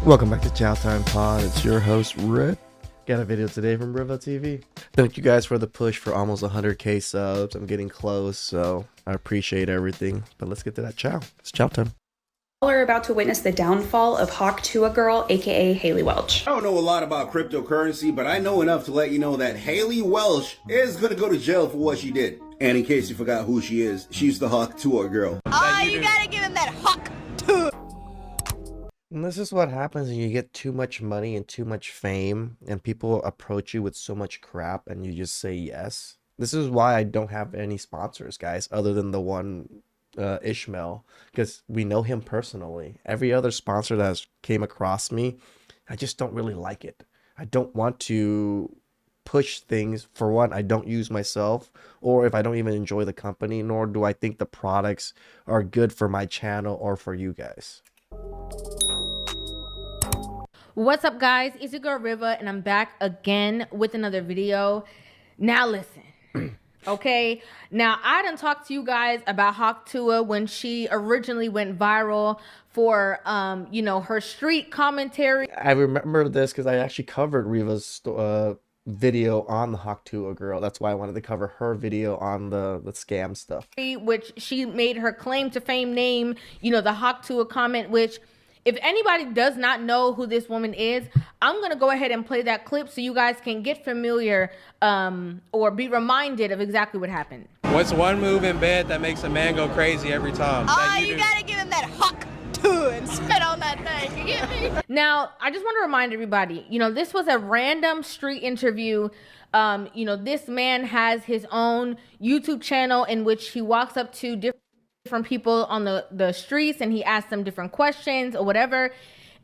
Welcome back to TheChowTimePod. It's your host, Rip. Got a video today from Riva TV. Thank you guys for the push for almost 100k subs. I'm getting close, so I appreciate everything. But let's get to that chow. It's chow time. We're about to witness the downfall of Tuah girl, aka Haley Welch. I don't know a lot about cryptocurrency, but I know enough to let you know that Haley Welch is going to go to jail for what she did. And in case you forgot who she is, she's the Tuah girl. Oh, you gotta give him that Tuah. And this is what happens when you get too much money and too much fame and people approach you with so much crap and you just say yes. This is why I don't have any sponsors, guys, other than the one Ishmael, because we know him personally. Every other sponsor that has came across me, I just don't really like it. I don't want to push things. For one, I don't use myself, or if I don't even enjoy the company, nor do I think the products are good for my channel or for you guys. What's up, guys? It's your girl Riva, and I'm back again with another video. Now listen, okay? Now I done talked to you guys about Tuah when she originally went viral for you know, her street commentary. I remember this because I actually covered Riva's video on the Tuah girl. That's why I wanted to cover her video on the scam stuff, which she made her claim to fame name, you know, the Tuah comment, which if anybody does not know who this woman is, I'm going to go ahead and play that clip so you guys can get familiar or be reminded of exactly what happened. What's one move in bed that makes a man go crazy every time? Oh, you gotta give him that Tuah and spit on that thing. You get me? Now, I just want to remind everybody, you know, this was a random street interview. You know, this man has his own YouTube channel in which he walks up to different people on the streets and he asked them different questions or whatever.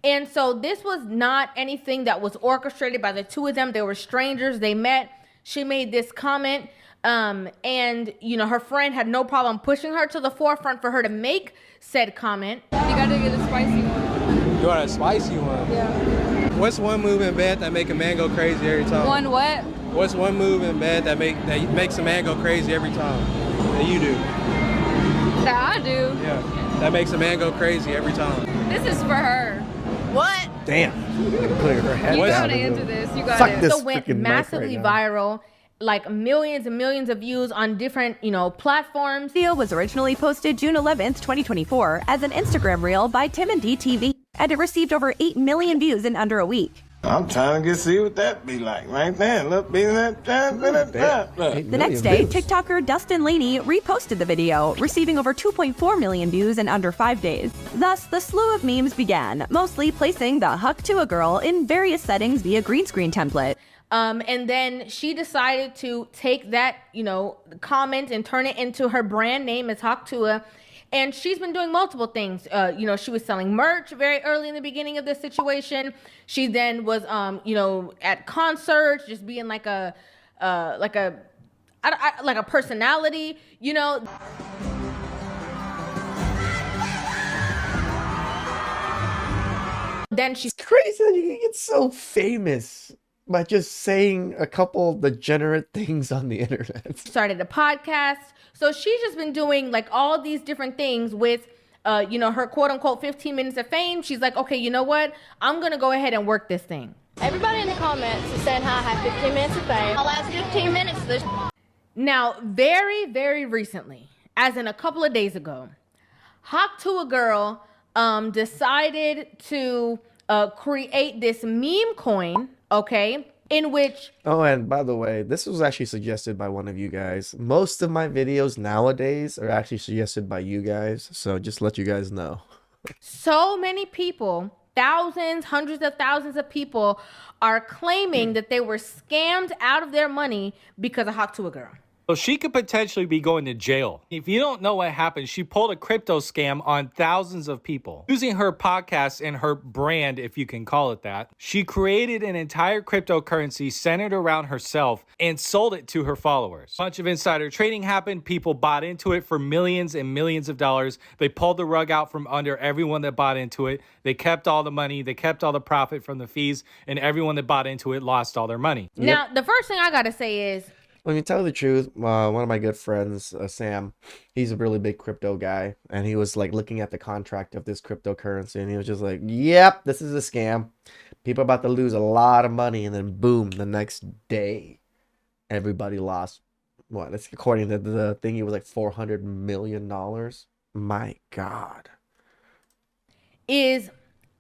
And so this was not anything that was orchestrated by the two of them. They were strangers. They met. She made this comment and you know, her friend had no problem pushing her to the forefront for her to make said comment. You gotta get a spicy one. You want a spicy one? Yeah. What's one move in bed that make a man go crazy every time? One what? What's one move in bed that makes a man go crazy every time? That you do. That I do. Yeah. That makes a man go crazy every time. This is for her. What? Damn. Put her head You down gotta answer this. You got Fuck it. this. So went massively viral, like millions and millions of views on different, you know, platforms. The video was originally posted June 11th, 2024 as an Instagram reel by Tim and D TV, and it received over 8 million views in under a week. I'm trying to see what that be like right there. Look, be that time. The next day, TikToker Dustin Laney reposted the video, receiving over 2.4 million views in under 5 days. Thus, the slew of memes began, mostly placing the Tuah girl in various settings via green screen template. And then she decided to take that, you know, comment and turn it into her brand name as Tuah. And she's been doing multiple things. You know, she was selling merch very early in the beginning of this situation. She then was, you know, at concerts, just being like a personality, you know. Then she's crazy that you can get so famous by just saying a couple degenerate things on the internet. Started a podcast. So she's just been doing like all these different things with, you know, her quote unquote 15 minutes of fame. She's like, okay, you know what? I'm going to go ahead and work this thing. Everybody in the comments is saying how I have 15 minutes of fame. I'll last 15 minutes. Now, very, very recently, as in a couple of days ago, Tuah girl decided to create this meme coin, okay, in which... Oh, and by the way, this was actually suggested by one of you guys. Most of my videos nowadays are actually suggested by you guys, so just let you guys know. So many people, thousands, hundreds of thousands of people are claiming that they were scammed out of their money because of Tuah girl. So she could potentially be going to jail. If you don't know what happened, she pulled a crypto scam on thousands of people. Using her podcast and her brand, if you can call it that, she created an entire cryptocurrency centered around herself and sold it to her followers. A bunch of insider trading happened. People bought into it for millions and millions of dollars. They pulled the rug out from under everyone that bought into it. They kept all the money. They kept all the profit from the fees, and everyone that bought into it lost all their money. Now, the first thing I got to say is, When you tell the truth, one of my good friends, Sam, he's a really big crypto guy, and he was like looking at the contract of this cryptocurrency, and he was just like, "Yep, this is a scam. People about to lose a lot of money," and then boom, the next day, everybody lost. What? That's according to the thing. It was like $400 million. My God. Is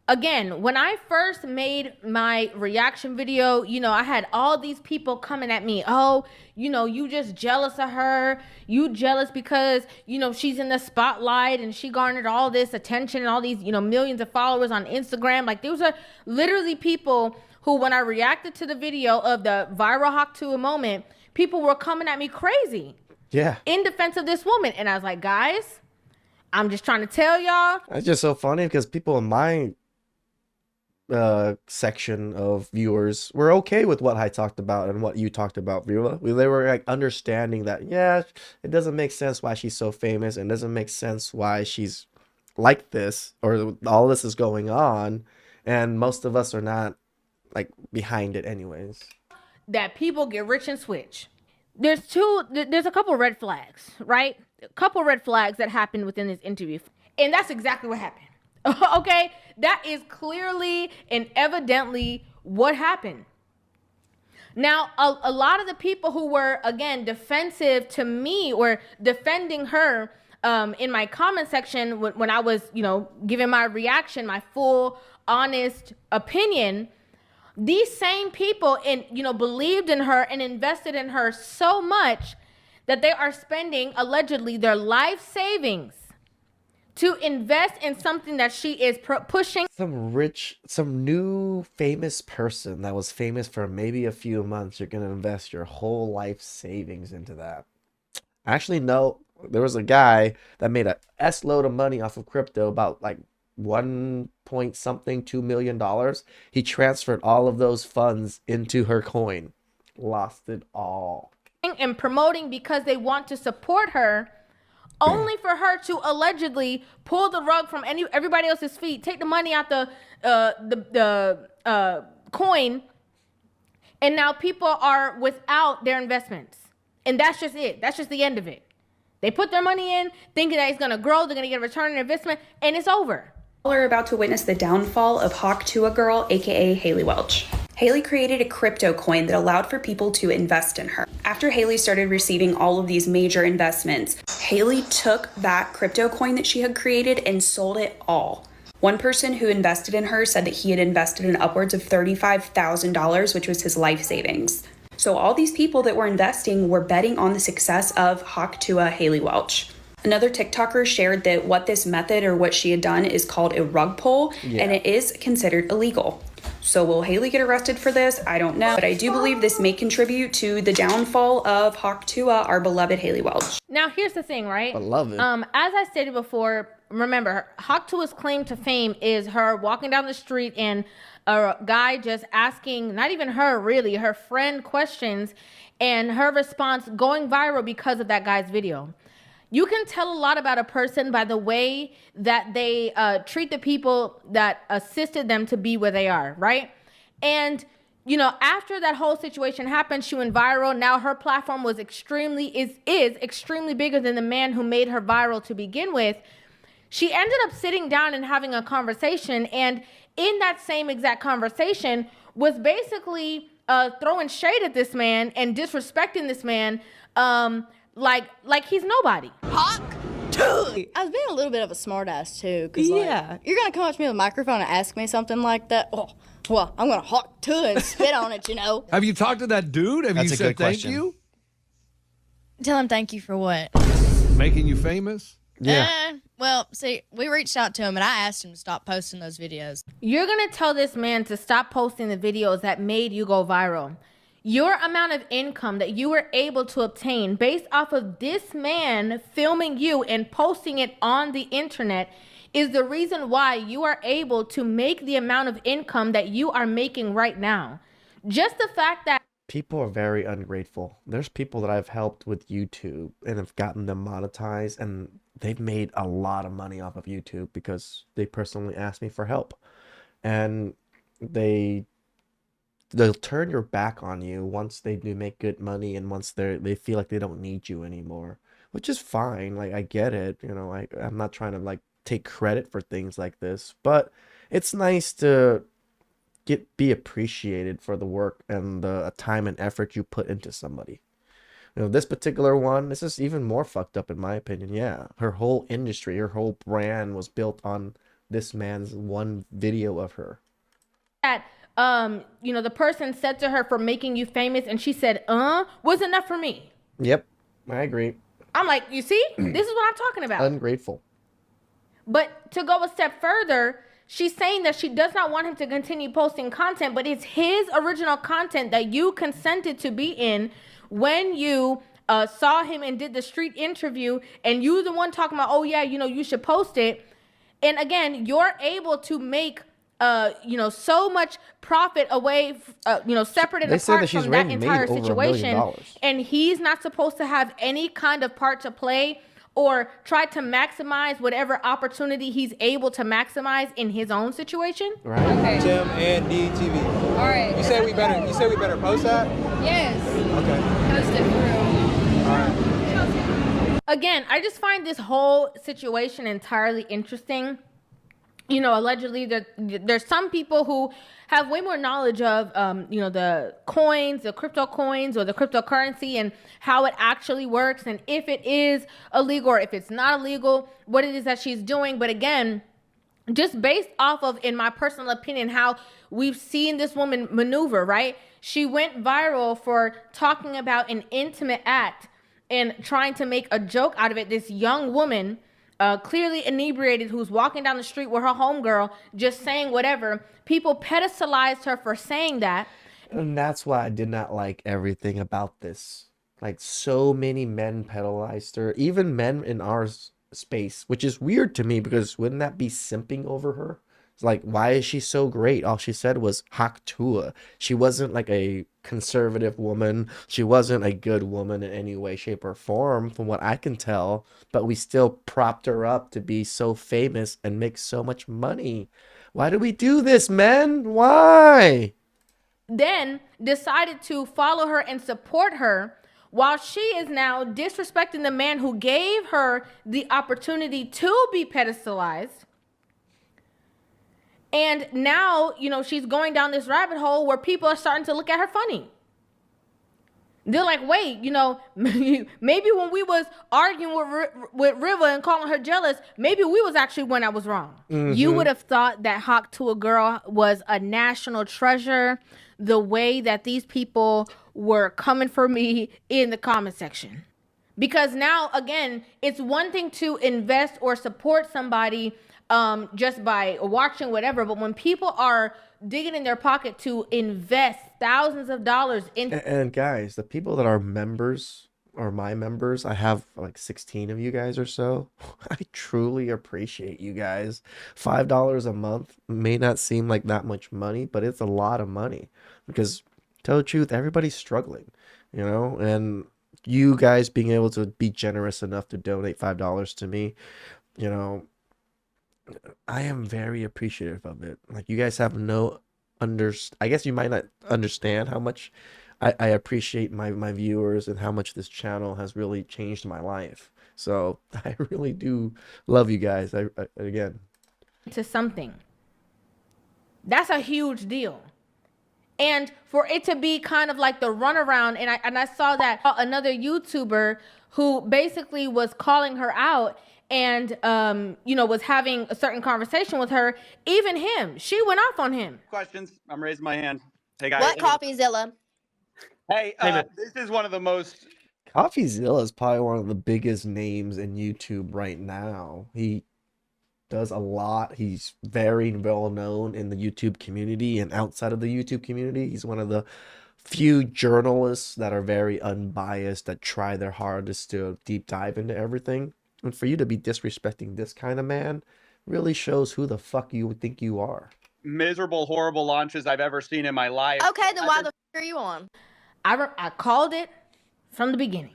again, when I first made my reaction video, I had all these people coming at me. Oh, you just jealous of her. You jealous because, she's in the spotlight and she garnered all this attention and all these, millions of followers on Instagram. Like, those are literally people who, when I reacted to the video of the viral Hawk Tuah moment, people were coming at me crazy. Yeah. In defense of this woman. And I was like, guys, I'm just trying to tell y'all. It's just so funny because people in my section of viewers were okay with what I talked about and what you talked about, Vila. They were like understanding that, yeah, it doesn't make sense why she's so famous, and doesn't make sense why she's like this, or all this is going on, and most of us are not like behind it anyways. That people get rich and switch. There's a couple red flags, right? A couple red flags that happened within this interview, and that's exactly what happened. Okay, that is clearly and evidently what happened. Now, a lot of the people who were, again, defensive to me or defending her in my comment section when I was, giving my reaction, my full, honest opinion, these same people believed in her and invested in her so much that they are spending allegedly their life savings to invest in something that she is pushing. Some new famous person that was famous for maybe a few months, you're going to invest your whole life savings into that. Actually, no, there was a guy that made a S-load of money off of crypto, about like 1 point something, $2 million. He transferred all of those funds into her coin. Lost it all. And promoting because they want to support her, only for her to allegedly pull the rug from everybody else's feet, take the money out the coin, and now people are without their investments. And that's just it. That's just the end of it. They put their money in, thinking that it's going to grow, they're going to get a return on investment, and it's over. We're about to witness the downfall of Hawk Tuah Girl, aka Haley Welch. Haley created a crypto coin that allowed for people to invest in her. After Haley started receiving all of these major investments, Haley took that crypto coin that she had created and sold it all. One person who invested in her said that he had invested in upwards of $35,000, which was his life savings. So all these people that were investing were betting on the success of Hawk Tuah Haley Welch. Another TikToker shared that what this method or what she had done is called a rug pull, and it is considered illegal. So will Haley get arrested for this? I don't know. But I do believe this may contribute to the downfall of Hawk Tuah, our beloved Haley Welch. Now, here's the thing, right? Beloved. As I stated before, remember, Hawk Tuah's claim to fame is her walking down the street and a guy just asking, not even her really, her friend questions, and her response going viral because of that guy's video. You can tell a lot about a person by the way that they treat the people that assisted them to be where they are, right? And, after that whole situation happened, she went viral. Now her platform was extremely bigger than the man who made her viral to begin with. She ended up sitting down and having a conversation, and in that same exact conversation was basically throwing shade at this man and disrespecting this man, like he's nobody. Hawk Tuah. I was being a little bit of a smartass too, because Yeah. you're gonna come up to me with a microphone and ask me something like that. Oh, well, I'm gonna Hawk Tuah and spit on it, Have you talked to that dude? Have That's you a said good thank question. you? Tell him thank you for what? Making you famous? Yeah. Well, see, we reached out to him and I asked him to stop posting those videos. You're going to tell this man to stop posting the videos that made you go viral. Your amount of income that you were able to obtain based off of this man filming you and posting it on the internet is the reason why you are able to make the amount of income that you are making right now. Just the fact that People are very ungrateful. There's people that I've helped with YouTube and have gotten them monetized, and they've made a lot of money off of YouTube because they personally asked me for help. And they they'll turn your back on you once they do make good money and once they feel like they don't need you anymore, which is fine. Like, I get it, you know. I'm not trying to like take credit for things like this, but it's nice to be appreciated for the work and the time and effort you put into somebody. You know, this particular one, this is even more fucked up in my opinion. Yeah, her whole industry, her whole brand was built on this man's one video of her. That you know, the person said to her, for making you famous, and she said, was enough for me. Yep, I agree. I'm like, you see, this is what I'm talking about. Ungrateful. But to go a step further, she's saying that she does not want him to continue posting content, but it's his original content that you consented to be in when you saw him and did the street interview, and you the one talking about, oh yeah, you know, you should post it. And again, you're able to make you know, so much profit away, you know, separate and apart from that entire situation. And he's not supposed to have any kind of part to play or try to maximize whatever opportunity he's able to maximize in his own situation. Right. Okay. Tim and DTV. All right. You said we better post that? Yes. Okay. Post it through. All right. Again, I just find this whole situation entirely interesting. You know, allegedly there's some people who have way more knowledge of, you know, the coins, the crypto coins or the cryptocurrency and how it actually works and if it is illegal or if it's not illegal, what it is that she's doing. But again, just based off of, in my personal opinion, how we've seen this woman maneuver, right? She went viral for talking about an intimate act and trying to make a joke out of it. This young woman, clearly inebriated, who's walking down the street with her homegirl, just saying whatever. People pedestalized her for saying that. And that's why I did not like everything about this. Like, so many men pedalized her, even men in our space, which is weird to me because wouldn't that be simping over her? It's like, why is she so great? All she said was Hak Tuah. She wasn't like a conservative woman. She wasn't a good woman in any way, shape, or form, from what I can tell. But we still propped her up to be so famous and make so much money. Why do we do this, men? Why? Then decided to follow her and support her while she is now disrespecting the man who gave her the opportunity to be pedestalized. And now, you know, she's going down this rabbit hole where people are starting to look at her funny. They're like, wait, you know, maybe when we was arguing with River and calling her jealous, maybe we was actually when I was wrong. Mm-hmm. You would have thought that Hawk to a Girl was a national treasure, the way that these people were coming for me in the comment section. Because now, again, it's one thing to invest or support somebody just by watching whatever, but when people are digging in their pocket to invest thousands of dollars in, and guys, the people that are members or my members, I have like 16 of you guys or so. I truly appreciate you guys. $5 a month may not seem like that much money, but it's a lot of money because, tell the truth, everybody's struggling, you know, and you guys being able to be generous enough to donate $5 to me, you know, I am very appreciative of it. Like, you guys have no I guess you might not understand how much I appreciate my viewers and how much this channel has really changed my life. So I really do love you guys. Again, to something that's a huge deal. And for it to be kind of like the runaround, and I saw that another YouTuber who basically was calling her out and, you know, was having a certain conversation with her, even him, she went off on him. Questions? I'm raising my hand. Hey, guys. What CoffeeZilla? Hey, this is one of the most... CoffeeZilla is probably one of the biggest names in YouTube right now. He does a lot. He's very well known in the YouTube community and outside of the YouTube community. He's one of the few journalists that are very unbiased, that try their hardest to deep dive into everything. And for you to be disrespecting this kind of man really shows who the fuck you would think you are. Miserable, horrible launches I've ever seen in my life. Okay, then why the fuck are you on? I called it from the beginning.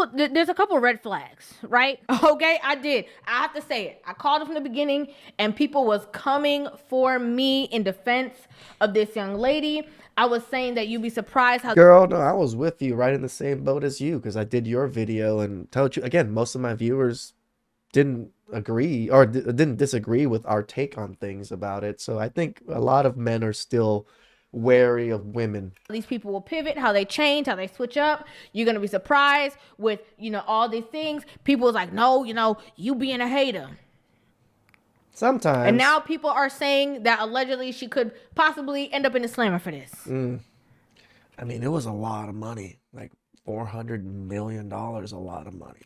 there's a couple red flags, right? Okay, I did. I have to say it. I called it from the beginning, and people was coming for me in defense of this young lady. I was saying that you'd be surprised how. Girl, no, I was with you, right in the same boat as you, because I did your video and told you again. Most of my viewers didn't agree or didn't disagree with our take on things about it. So I think a lot of men are still wary of women. These people will pivot, how they change, how they switch up. You're gonna be surprised with all these things. People was like, no, you being a hater. Sometimes. And now people are saying that allegedly she could possibly end up in the slammer for this. I mean, it was a lot of money. Like $400 million, a lot of money.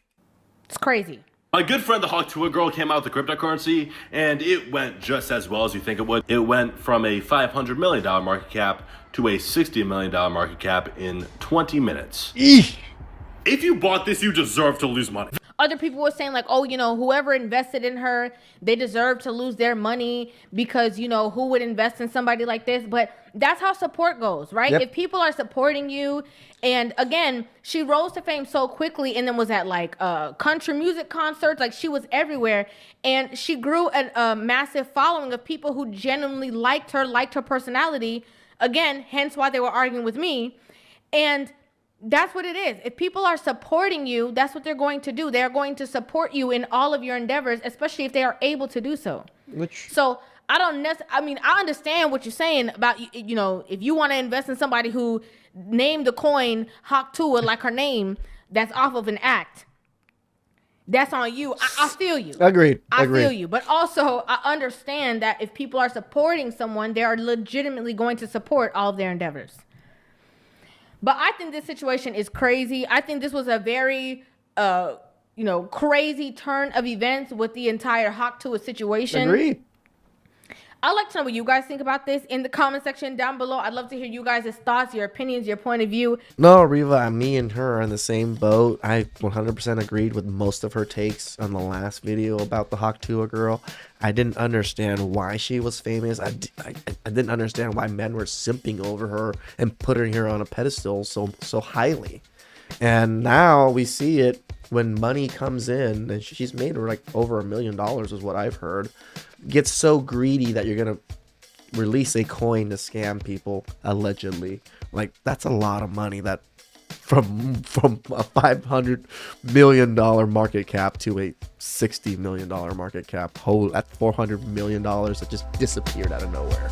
It's crazy. My good friend, the Hawk Tuah girl, came out with the cryptocurrency, and it went just as well as you think it would. It went from a $500 million market cap to a $60 million market cap in 20 minutes. Eesh. If you bought this, you deserve to lose money. Other people were saying like, oh, whoever invested in her, they deserve to lose their money because, who would invest in somebody like this? But that's how support goes, right? Yep. If people are supporting you, and again, she rose to fame so quickly and then was at like country music concerts, like she was everywhere. And she grew a massive following of people who genuinely liked her personality. Again, hence why they were arguing with me. And that's what it is. If people are supporting you, that's what they're going to do. They're going to support you in all of your endeavors, especially if they are able to do so. So I don't necessarily, I understand what you're saying about, if you want to invest in somebody who named the coin Hawk Tuah like her name, that's off of an act. That's on you. I feel you. Agreed. I feel you. But also, I understand that if people are supporting someone, they are legitimately going to support all of their endeavors. But I think this situation is crazy. I think this was a very, crazy turn of events with the entire Hawk Tuah situation. Agreed. I'd like to know what you guys think about this in the comment section down below. I'd love to hear you guys' thoughts, your opinions, your point of view. No, Riva, me and her are in the same boat. I 100% agreed with most of her takes on the last video about the Hawk Tuah girl. I didn't understand why she was famous. I didn't understand why men were simping over her and putting her on a pedestal so highly. And now we see it when money comes in, and she's made like over $1 million is what I've heard. Gets so greedy that you're gonna release a coin to scam people, allegedly. Like, that's a lot of money that from a $500 million market cap to a $60 million market cap. That $400 million that just disappeared out of nowhere.